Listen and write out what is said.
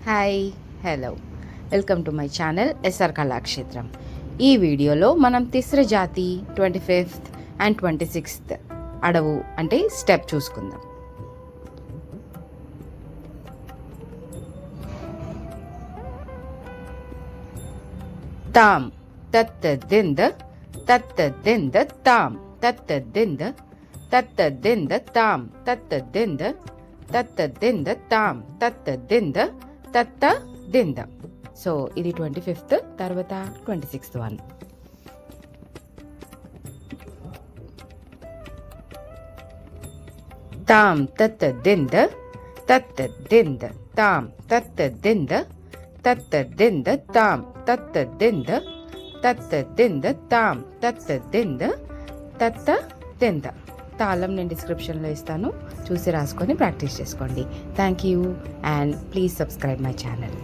Hi hello welcome to my channel SR Kalakshetram. ఈ వీడియోలో మనం తిస్ర జాతి 25th అండ్ 26th అడవు అంటే స్టెప్ చూసుకుందాం. తాం తత్త దింద తత్త దింద తాం తత్త దింద తత్త దింద తాం తత్త దింద తత్త దింద తాం తత్త దింద తత్త దింద. సో ఇది 25th, తర్వాత 26th వన్. తాం తత్త దింద తత్త దింద తాం తత్త దింద తత్త దింద తాం తత్త దింద తత్త దింద తాం తత్త దింద తత్త దింద. తాళం నేను డిస్క్రిప్షన్లో ఇస్తాను, చూసి రాసుకొని ప్రాక్టీస్ చేసుకోండి. Thank you and please subscribe my channel.